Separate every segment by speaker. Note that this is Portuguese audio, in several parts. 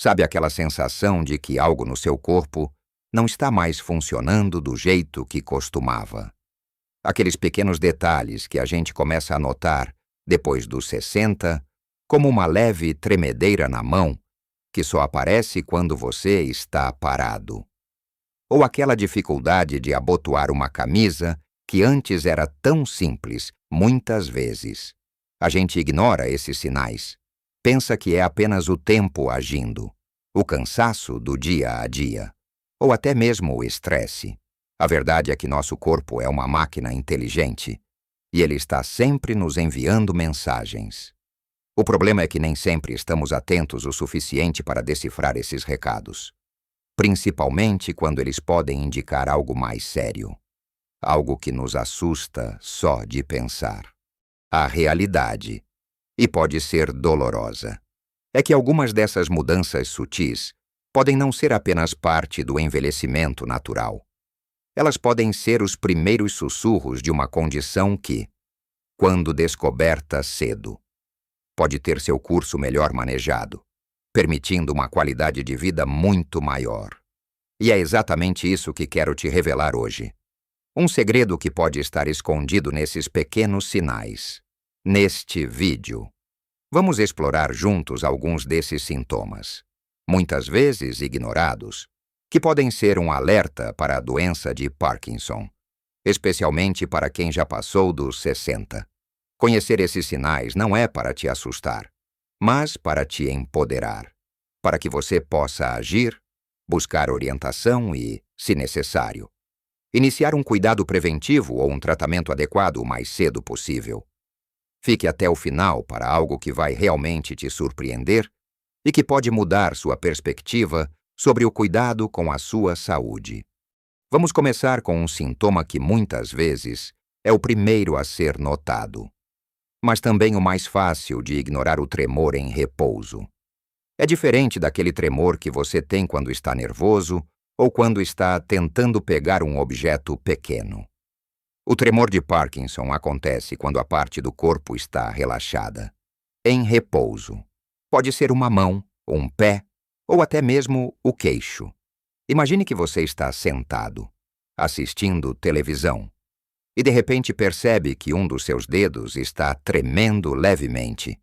Speaker 1: Sabe aquela sensação de que algo no seu corpo não está mais funcionando do jeito que costumava? Aqueles pequenos detalhes que a gente começa a notar depois dos 60, como uma leve tremedeira na mão, que só aparece quando você está parado. Ou aquela dificuldade de abotoar uma camisa que antes era tão simples, muitas vezes. A gente ignora esses sinais. Pensa que é apenas o tempo agindo, o cansaço do dia a dia, ou até mesmo o estresse. A verdade é que nosso corpo é uma máquina inteligente e ele está sempre nos enviando mensagens. O problema é que nem sempre estamos atentos o suficiente para decifrar esses recados, principalmente quando eles podem indicar algo mais sério, algo que nos assusta só de pensar. A realidade, e pode ser dolorosa, é que algumas dessas mudanças sutis podem não ser apenas parte do envelhecimento natural. Elas podem ser os primeiros sussurros de uma condição que, quando descoberta cedo, pode ter seu curso melhor manejado, permitindo uma qualidade de vida muito maior. E é exatamente isso que quero te revelar hoje. Um segredo que pode estar escondido nesses pequenos sinais. Neste vídeo, vamos explorar juntos alguns desses sintomas, muitas vezes ignorados, que podem ser um alerta para a doença de Parkinson, especialmente para quem já passou dos 60. Conhecer esses sinais não é para te assustar, mas para te empoderar, para que você possa agir, buscar orientação e, se necessário, iniciar um cuidado preventivo ou um tratamento adequado o mais cedo possível. Fique até o final para algo que vai realmente te surpreender e que pode mudar sua perspectiva sobre o cuidado com a sua saúde. Vamos começar com um sintoma que muitas vezes é o primeiro a ser notado, mas também o mais fácil de ignorar: o tremor em repouso. É diferente daquele tremor que você tem quando está nervoso ou quando está tentando pegar um objeto pequeno. O tremor de Parkinson acontece quando a parte do corpo está relaxada, em repouso. Pode ser uma mão, um pé, ou até mesmo o queixo. Imagine que você está sentado, assistindo televisão, e de repente percebe que um dos seus dedos está tremendo levemente,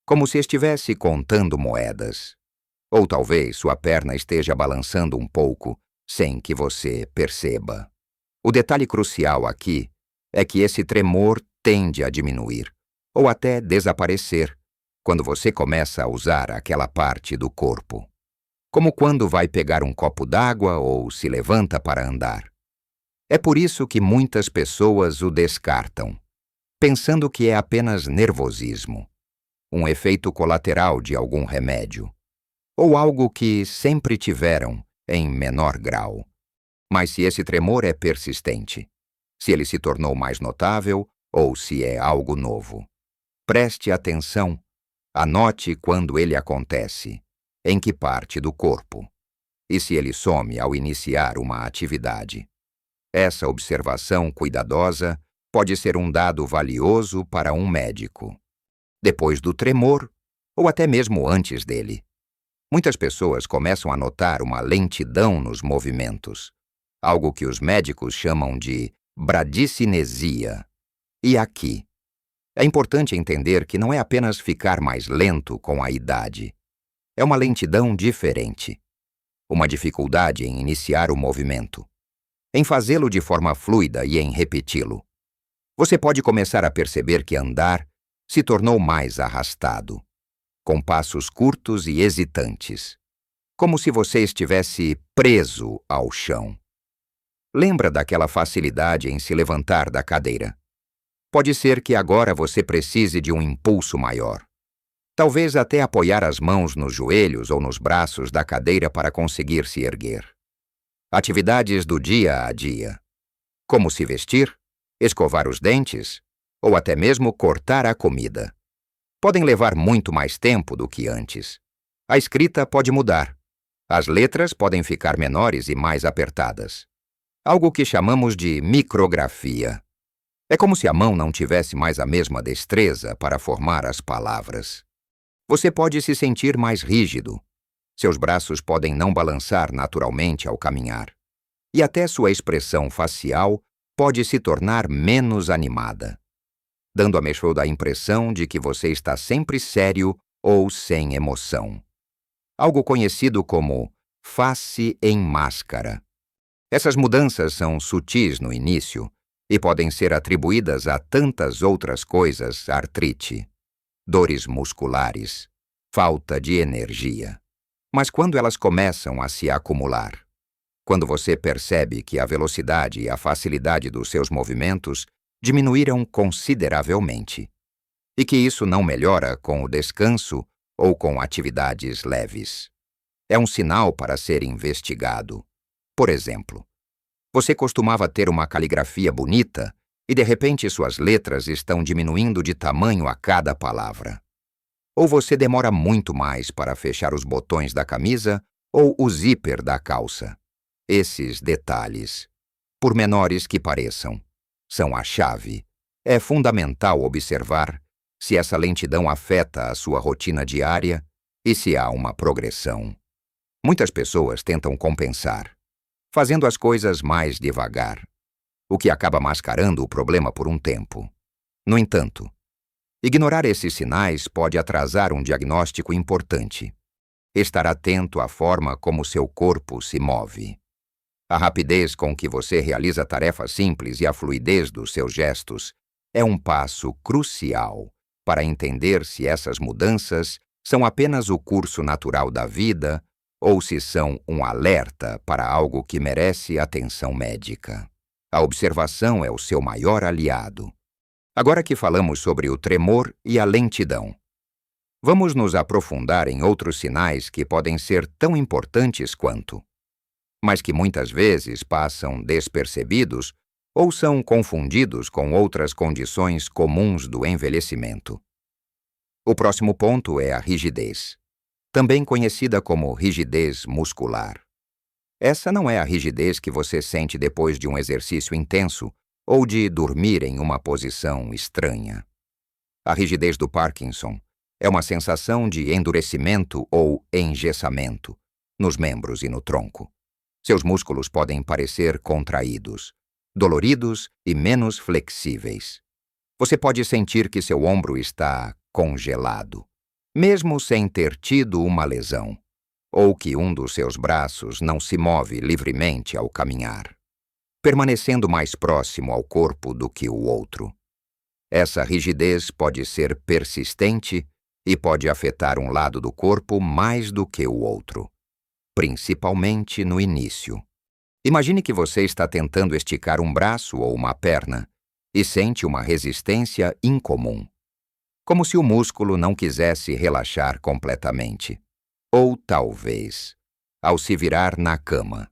Speaker 1: como se estivesse contando moedas. Ou talvez sua perna esteja balançando um pouco, sem que você perceba. O detalhe crucial aqui é que esse tremor tende a diminuir, ou até desaparecer, quando você começa a usar aquela parte do corpo. Como quando vai pegar um copo d'água ou se levanta para andar. É por isso que muitas pessoas o descartam, pensando que é apenas nervosismo, um efeito colateral de algum remédio, ou algo que sempre tiveram em menor grau. Mas se esse tremor é persistente, se ele se tornou mais notável ou se é algo novo, preste atenção, anote quando ele acontece, em que parte do corpo, e se ele some ao iniciar uma atividade. Essa observação cuidadosa pode ser um dado valioso para um médico. Depois do tremor, ou até mesmo antes dele, muitas pessoas começam a notar uma lentidão nos movimentos, algo que os médicos chamam de bradicinesia. E aqui, é importante entender que não é apenas ficar mais lento com a idade. É uma lentidão diferente, uma dificuldade em iniciar o movimento, em fazê-lo de forma fluida e em repeti-lo. Você pode começar a perceber que andar se tornou mais arrastado, com passos curtos e hesitantes, como se você estivesse preso ao chão. Lembra daquela facilidade em se levantar da cadeira? Pode ser que agora você precise de um impulso maior. Talvez até apoiar as mãos nos joelhos ou nos braços da cadeira para conseguir se erguer. Atividades do dia a dia, como se vestir, escovar os dentes ou até mesmo cortar a comida, podem levar muito mais tempo do que antes. A escrita pode mudar. As letras podem ficar menores e mais apertadas. Algo que chamamos de micrografia. É como se a mão não tivesse mais a mesma destreza para formar as palavras. Você pode se sentir mais rígido, Seus braços podem não balançar naturalmente ao caminhar. E até sua expressão facial pode se tornar menos animada, dando a Michaud a impressão de que você está sempre sério ou sem emoção. Algo conhecido como face em máscara. Essas mudanças são sutis no início e podem ser atribuídas a tantas outras coisas: artrite, dores musculares, falta de energia. Mas quando elas começam a se acumular, quando você percebe que a velocidade e a facilidade dos seus movimentos diminuíram consideravelmente, e que isso não melhora com o descanso ou com atividades leves, é um sinal para ser investigado. Por exemplo, você costumava ter uma caligrafia bonita e de repente suas letras estão diminuindo de tamanho a cada palavra. Ou você demora muito mais para fechar os botões da camisa ou o zíper da calça. Esses detalhes, por menores que pareçam, são a chave. É fundamental observar se essa lentidão afeta a sua rotina diária e se há uma progressão. Muitas pessoas tentam compensar, fazendo as coisas mais devagar, o que acaba mascarando o problema por um tempo. No entanto, ignorar esses sinais pode atrasar um diagnóstico importante. Estar atento à forma como seu corpo se move. A rapidez com que você realiza tarefas simples e a fluidez dos seus gestos é um passo crucial para entender se essas mudanças são apenas o curso natural da vida ou se são um alerta para algo que merece atenção médica. A observação é o seu maior aliado. Agora que falamos sobre o tremor e a lentidão, vamos nos aprofundar em outros sinais que podem ser tão importantes quanto, mas que muitas vezes passam despercebidos ou são confundidos com outras condições comuns do envelhecimento. O próximo ponto é a rigidez, também conhecida como rigidez muscular. Essa não é a rigidez que você sente depois de um exercício intenso ou de dormir em uma posição estranha. A rigidez do Parkinson é uma sensação de endurecimento ou engessamento nos membros e no tronco. Seus músculos podem parecer contraídos, doloridos e menos flexíveis. Você pode sentir que seu ombro está congelado, mesmo sem ter tido uma lesão, ou que um dos seus braços não se move livremente ao caminhar, permanecendo mais próximo ao corpo do que o outro. Essa rigidez pode ser persistente e pode afetar um lado do corpo mais do que o outro, principalmente no início. Imagine que você está tentando esticar um braço ou uma perna e sente uma resistência incomum, como se o músculo não quisesse relaxar completamente. Ou talvez, ao se virar na cama,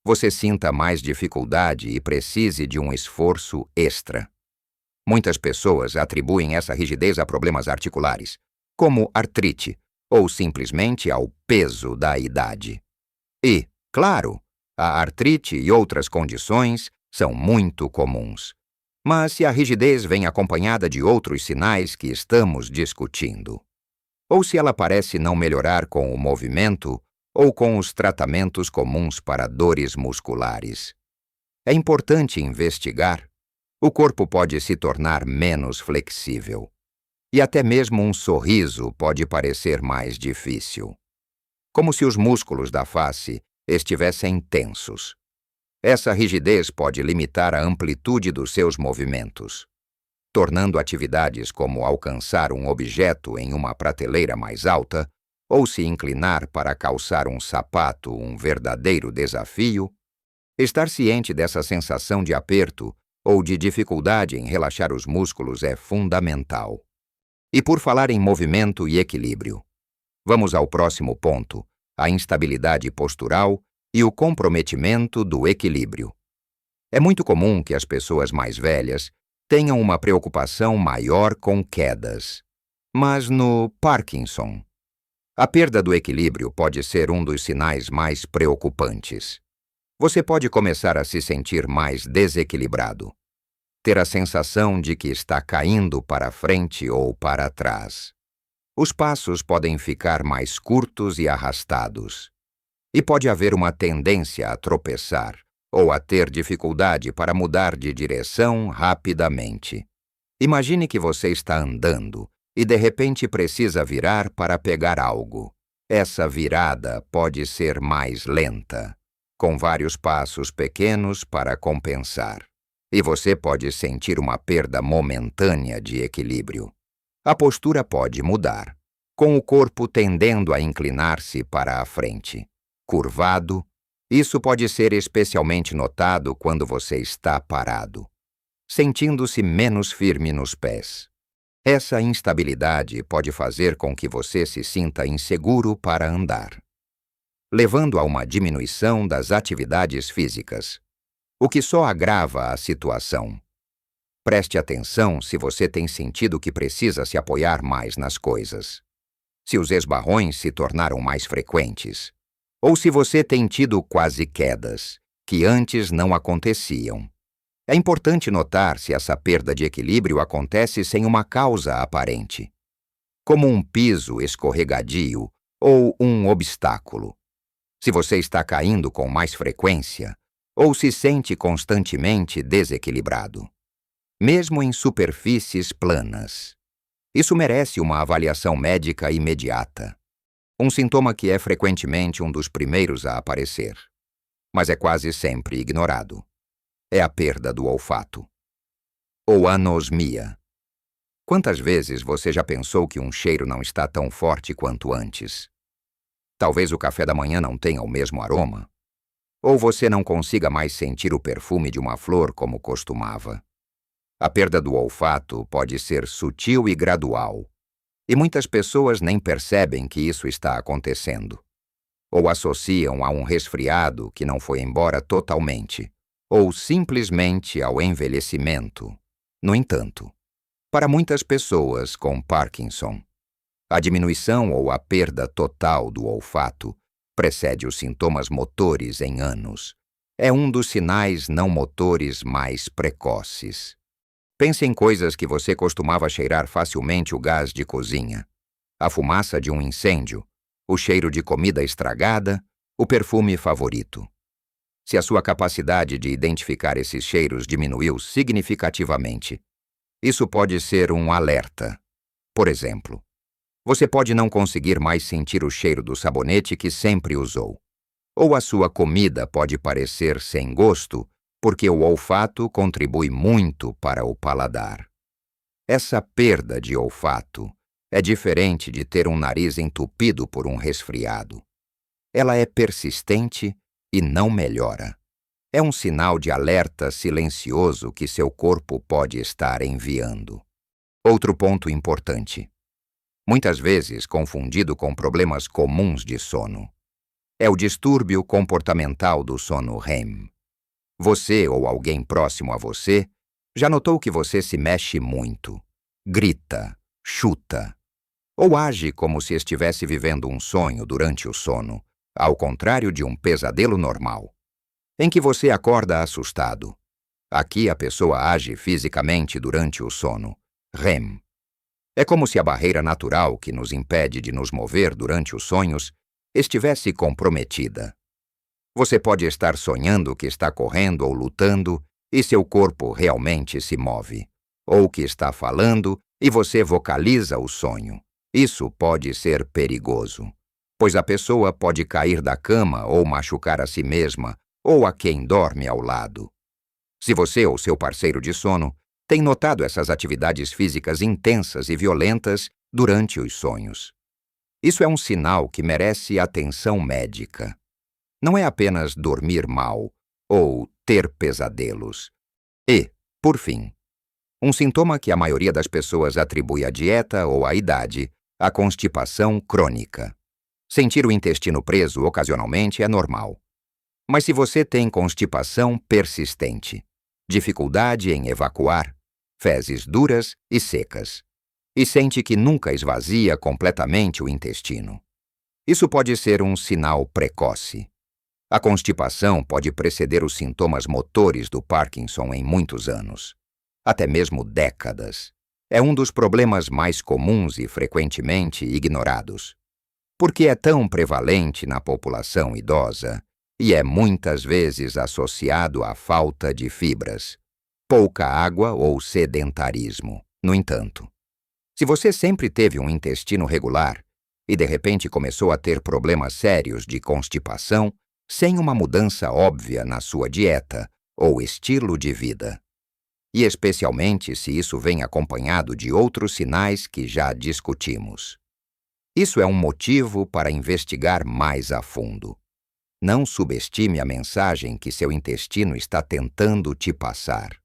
Speaker 1: você sinta mais dificuldade e precise de um esforço extra. Muitas pessoas atribuem essa rigidez a problemas articulares, como artrite, ou simplesmente ao peso da idade. E, claro, a artrite e outras condições são muito comuns. Mas se a rigidez vem acompanhada de outros sinais que estamos discutindo, ou se ela parece não melhorar com o movimento ou com os tratamentos comuns para dores musculares, é importante investigar. O corpo pode se tornar menos flexível. E até mesmo um sorriso pode parecer mais difícil, como se os músculos da face estivessem tensos. Essa rigidez pode limitar a amplitude dos seus movimentos, tornando atividades como alcançar um objeto em uma prateleira mais alta ou se inclinar para calçar um sapato um verdadeiro desafio. Estar ciente dessa sensação de aperto ou de dificuldade em relaxar os músculos é fundamental. E por falar em movimento e equilíbrio, vamos ao próximo ponto: a instabilidade postural e o comprometimento do equilíbrio. É muito comum que as pessoas mais velhas tenham uma preocupação maior com quedas. Mas no Parkinson, a perda do equilíbrio pode ser um dos sinais mais preocupantes. Você pode começar a se sentir mais desequilibrado, ter a sensação de que está caindo para frente ou para trás. Os passos podem ficar mais curtos e arrastados. E pode haver uma tendência a tropeçar ou a ter dificuldade para mudar de direção rapidamente. Imagine que você está andando e de repente precisa virar para pegar algo. Essa virada pode ser mais lenta, com vários passos pequenos para compensar. E você pode sentir uma perda momentânea de equilíbrio. A postura pode mudar, com o corpo tendendo a inclinar-se para a frente. Curvado, isso pode ser especialmente notado quando você está parado, sentindo-se menos firme nos pés. Essa instabilidade pode fazer com que você se sinta inseguro para andar, levando a uma diminuição das atividades físicas, o que só agrava a situação. Preste atenção se você tem sentido que precisa se apoiar mais nas coisas, se os esbarrões se tornaram mais frequentes, ou se você tem tido quase quedas, que antes não aconteciam. É importante notar se essa perda de equilíbrio acontece sem uma causa aparente, como um piso escorregadio ou um obstáculo. Se você está caindo com mais frequência, ou se sente constantemente desequilibrado, mesmo em superfícies planas. Isso merece uma avaliação médica imediata. Um sintoma que é frequentemente um dos primeiros a aparecer, mas é quase sempre ignorado. É a perda do olfato. Ou anosmia. Quantas vezes você já pensou que um cheiro não está tão forte quanto antes? Talvez o café da manhã não tenha o mesmo aroma. Ou você não consiga mais sentir o perfume de uma flor como costumava. A perda do olfato pode ser sutil e gradual, e muitas pessoas nem percebem que isso está acontecendo. Ou associam a um resfriado que não foi embora totalmente, ou simplesmente ao envelhecimento. No entanto, para muitas pessoas com Parkinson, a diminuição ou a perda total do olfato precede os sintomas motores em anos. É um dos sinais não motores mais precoces. Pense em coisas que você costumava cheirar facilmente: o gás de cozinha, a fumaça de um incêndio, o cheiro de comida estragada, o perfume favorito. Se a sua capacidade de identificar esses cheiros diminuiu significativamente, isso pode ser um alerta. Por exemplo, você pode não conseguir mais sentir o cheiro do sabonete que sempre usou. Ou a sua comida pode parecer sem gosto, porque o olfato contribui muito para o paladar. Essa perda de olfato é diferente de ter um nariz entupido por um resfriado. Ela é persistente e não melhora. É um sinal de alerta silencioso que seu corpo pode estar enviando. Outro ponto importante, muitas vezes confundido com problemas comuns de sono, é o distúrbio comportamental do sono REM. Você ou alguém próximo a você já notou que você se mexe muito, grita, chuta, ou age como se estivesse vivendo um sonho durante o sono, ao contrário de um pesadelo normal, em que você acorda assustado. Aqui a pessoa age fisicamente durante o sono, REM. É como se a barreira natural que nos impede de nos mover durante os sonhos estivesse comprometida. Você pode estar sonhando que está correndo ou lutando e seu corpo realmente se move, ou que está falando e você vocaliza o sonho. Isso pode ser perigoso, pois a pessoa pode cair da cama ou machucar a si mesma ou a quem dorme ao lado. Se você ou seu parceiro de sono tem notado essas atividades físicas intensas e violentas durante os sonhos, isso é um sinal que merece atenção médica. Não é apenas dormir mal ou ter pesadelos. E, por fim, um sintoma que a maioria das pessoas atribui à dieta ou à idade, a constipação crônica. Sentir o intestino preso ocasionalmente é normal. Mas se você tem constipação persistente, dificuldade em evacuar, fezes duras e secas, e sente que nunca esvazia completamente o intestino, isso pode ser um sinal precoce. A constipação pode preceder os sintomas motores do Parkinson em muitos anos, até mesmo décadas. é um dos problemas mais comuns e frequentemente ignorados. Por que é tão prevalente na população idosa e é muitas vezes associado à falta de fibras, pouca água ou sedentarismo. No entanto, se você sempre teve um intestino regular e de repente começou a ter problemas sérios de constipação sem uma mudança óbvia na sua dieta ou estilo de vida, e especialmente se isso vem acompanhado de outros sinais que já discutimos, isso é um motivo para investigar mais a fundo. Não subestime a mensagem que seu intestino está tentando te passar.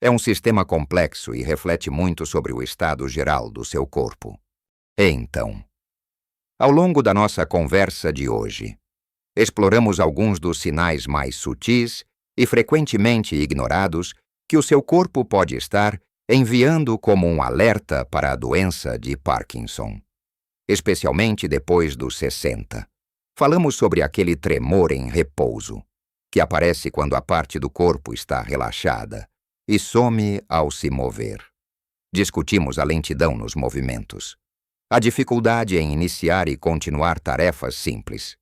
Speaker 1: É um sistema complexo e reflete muito sobre o estado geral do seu corpo. Então, ao longo da nossa conversa de hoje, exploramos alguns dos sinais mais sutis e frequentemente ignorados que o seu corpo pode estar enviando como um alerta para a doença de Parkinson, especialmente depois dos 60. Falamos sobre aquele tremor em repouso, que aparece quando a parte do corpo está relaxada e some ao se mover. Discutimos a lentidão nos movimentos, a dificuldade em iniciar e continuar tarefas simples,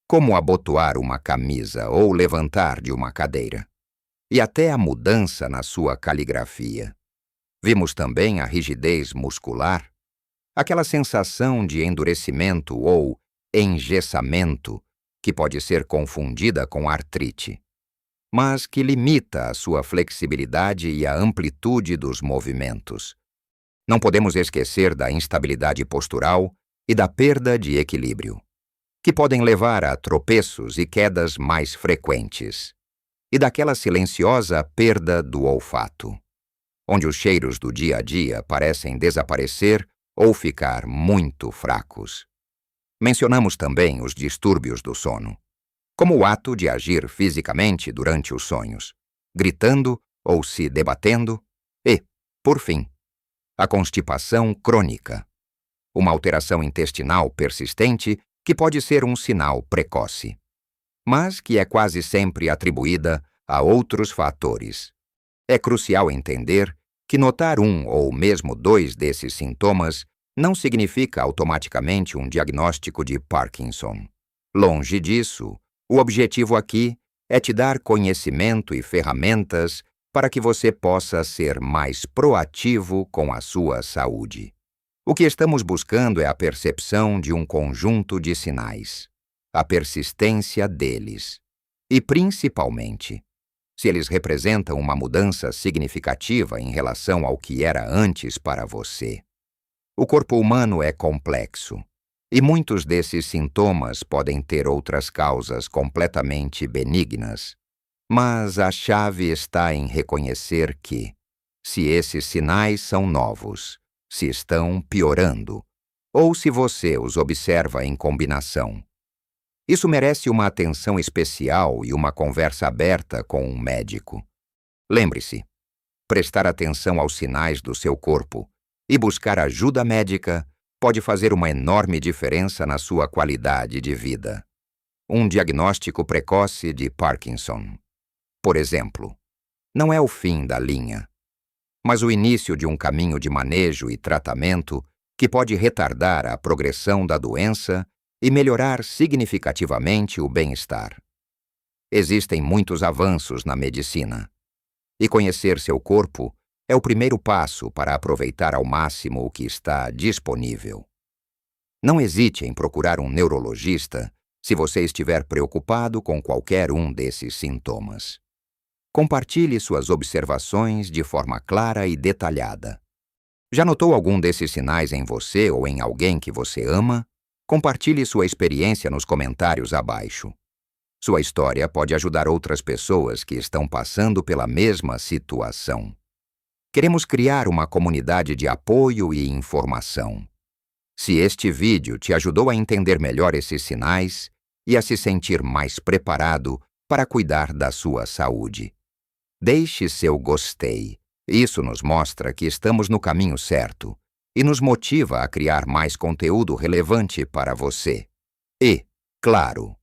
Speaker 1: como abotoar uma camisa ou levantar de uma cadeira, e até a mudança na sua caligrafia. Vimos também a rigidez muscular, aquela sensação de endurecimento ou engessamento que pode ser confundida com artrite, mas que limita a sua flexibilidade e a amplitude dos movimentos. Não podemos esquecer da instabilidade postural e da perda de equilíbrio, que podem levar a tropeços e quedas mais frequentes, e daquela silenciosa perda do olfato, onde os cheiros do dia a dia parecem desaparecer ou ficar muito fracos. Mencionamos também os distúrbios do sono, como o ato de agir fisicamente durante os sonhos, gritando ou se debatendo, e, por fim, a constipação crônica, uma alteração intestinal persistente que pode ser um sinal precoce, mas que é quase sempre atribuída a outros fatores. É crucial entender que notar um ou mesmo dois desses sintomas não significa automaticamente um diagnóstico de Parkinson. Longe disso, o objetivo aqui é te dar conhecimento e ferramentas para que você possa ser mais proativo com a sua saúde. O que estamos buscando é a percepção de um conjunto de sinais, a persistência deles, e principalmente, se eles representam uma mudança significativa em relação ao que era antes para você. O corpo humano é complexo, e muitos desses sintomas podem ter outras causas completamente benignas, mas a chave está em reconhecer que, se esses sinais são novos, se estão piorando, ou se você os observa em combinação, isso merece uma atenção especial e uma conversa aberta com um médico. Lembre-se, prestar atenção aos sinais do seu corpo e buscar ajuda médica pode fazer uma enorme diferença na sua qualidade de vida. Um diagnóstico precoce de Parkinson, por exemplo, não é o fim da linha, mas o início de um caminho de manejo e tratamento que pode retardar a progressão da doença e melhorar significativamente o bem-estar. Existem muitos avanços na medicina, e conhecer seu corpo é o primeiro passo para aproveitar ao máximo o que está disponível. Não hesite em procurar um neurologista se você estiver preocupado com qualquer um desses sintomas. Compartilhe suas observações de forma clara e detalhada. Já notou algum desses sinais em você ou em alguém que você ama? Compartilhe sua experiência nos comentários abaixo. Sua história pode ajudar outras pessoas que estão passando pela mesma situação. Queremos criar uma comunidade de apoio e informação. Se este vídeo te ajudou a entender melhor esses sinais e a se sentir mais preparado para cuidar da sua saúde, deixe seu gostei. Isso nos mostra que estamos no caminho certo e nos motiva a criar mais conteúdo relevante para você. E, claro,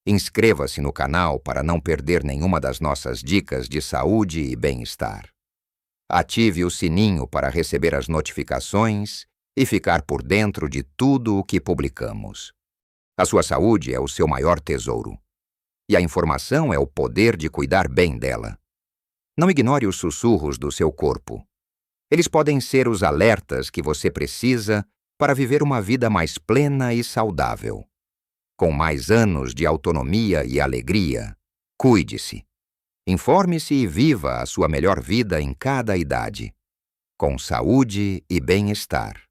Speaker 1: inscreva-se no canal para não perder nenhuma das nossas dicas de saúde e bem-estar. Ative o sininho para receber as notificações e ficar por dentro de tudo o que publicamos. A sua saúde é o seu maior tesouro. E a informação é o poder de cuidar bem dela. Não ignore os sussurros do seu corpo. Eles podem ser os alertas que você precisa para viver uma vida mais plena e saudável. Com mais anos de autonomia e alegria, cuide-se. Informe-se e viva a sua melhor vida em cada idade, com saúde e bem-estar.